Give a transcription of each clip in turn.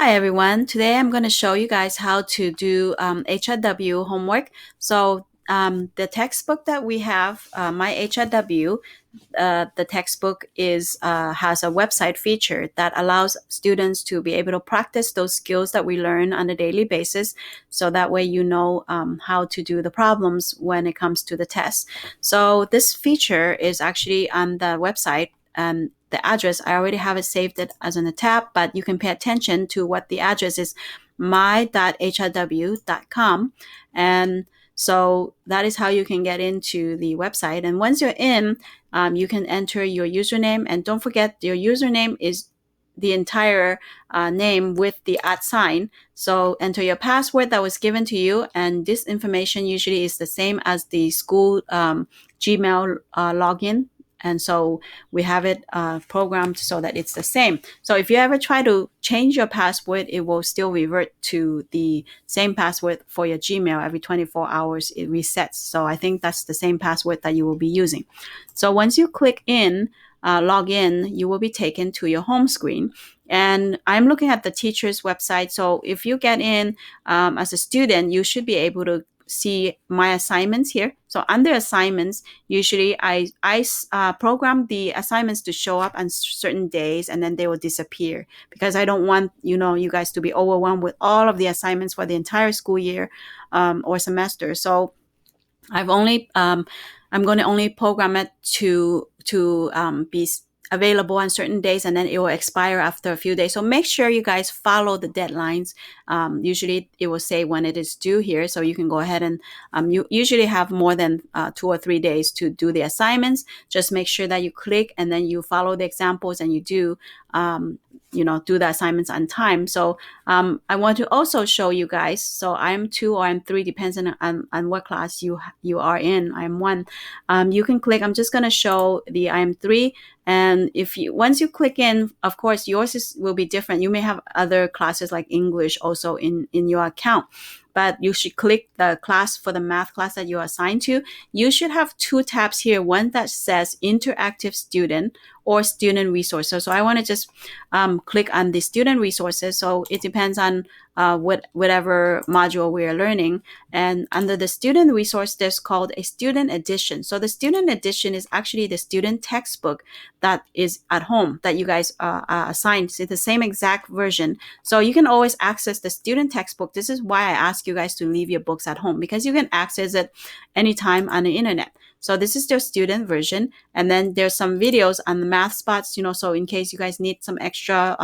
Hi everyone. Today I'm going to show you guys how to do HRW homework. The textbook that we have, my HRW, the textbook is has a website feature that allows students to be able to practice those skills that we learn on a daily basis. So that way you know how to do the problems when it comes to the test. So this feature is actually on the website, and the address, I already have it saved it as in a tab, but you can pay attention to what the address is, my.hrw.com. And so that is how you can get into the website. And once you're in, you can enter your username. And don't forget, your username is the entire name with the @ sign. So enter your password that was given to you. And this information usually is the same as the school Gmail login. And so we have it programmed so that it's the same. So if you ever try to change your password, it will still revert to the same password for your Gmail. Every 24 hours, it resets. So I think that's the same password that you will be using. So once you click in, log in, you will be taken to your home screen. And I'm looking at the teacher's website. So if you get in as a student, you should be able to see my assignments here. So under assignments, usually I program the assignments to show up on certain days, and then they will disappear because I don't want you guys to be overwhelmed with all of the assignments for the entire school year or semester. So I've only I'm going to only program it to be available on certain days, and then it will expire after a few days. So make sure you guys follow the deadlines. Usually it will say when it is due here, so you can go ahead and you usually have more than 2 or 3 days to do the assignments. Just make sure that you click and then you follow the examples and you do do the assignments on time. So I want to also show you guys. So IM2 or IM3 depends on what class you are in. IM1. You can click. I'm just going to show the IM3. And once you click in, of course, yours will be different. You may have other classes like English also in your account. But you should click the class for the math class that you're assigned to. You should have 2 tabs here, one that says interactive student or student resources. So I want to just click on the student resources. So it depends on whatever module we are learning. And under the student resource, there's called a student edition. So the student edition is actually the student textbook that is at home that you guys are assigned. It's the same exact version. So you can always access the student textbook. This is why I ask you guys to leave your books at home, because you can access it anytime on the internet. So this is their student version. And then there's some videos on the math spots, so in case you guys need some extra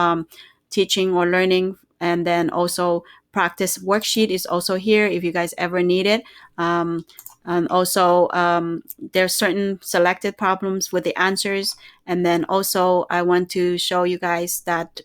teaching or learning. And then also practice worksheet is also here if you guys ever need it. And also there's certain selected problems with the answers. And then also I want to show you guys that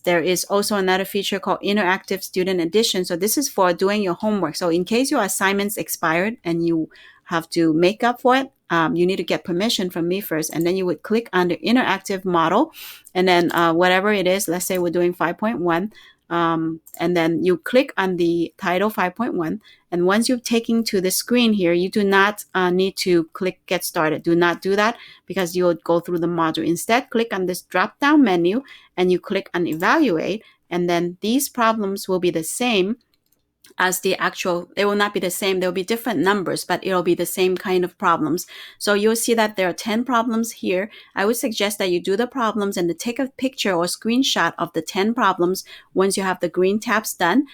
there is also another feature called Interactive Student Edition. So this is for doing your homework. So in case your assignments expired and you have to make up for it, you need to get permission from me first. And then you would click on the interactive model. And then whatever it is, let's say we're doing 5.1. And then you click on the title 5.1. And once you've taken to the screen here, you do not need to click get started. Do not do that because you'll go through the module. Instead, click on this drop down menu and you click on evaluate. And then these problems will be the same as the actual. They will not be the same. There will be different numbers, but it'll be the same kind of problems. So you'll see that there are 10 problems here. I would suggest that you do the problems and to take a picture or screenshot of the 10 problems once you have the green tabs done.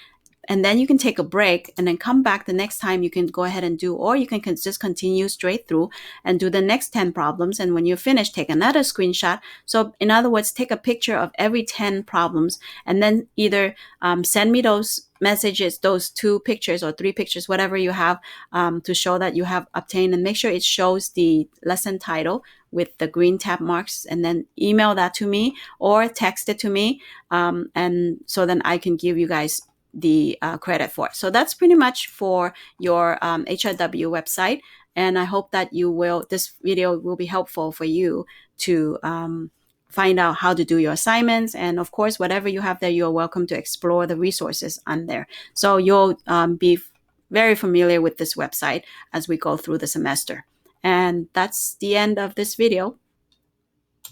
And then you can take a break and then come back the next time. You can go ahead and do, or you can just continue straight through and do the next 10 problems. And when you're finished, take another screenshot. So in other words, take a picture of every 10 problems and then either send me those messages, those 2 pictures or 3 pictures, whatever you have, to show that you have obtained, and make sure it shows the lesson title with the green tab marks, and then email that to me or text it to me. And so then I can give you guys the credit for it. So that's pretty much for your HRW website. And I hope that this video will be helpful for you to find out how to do your assignments. And of course, whatever you have there, you're welcome to explore the resources on there. So you'll be very familiar with this website as we go through the semester. And that's the end of this video.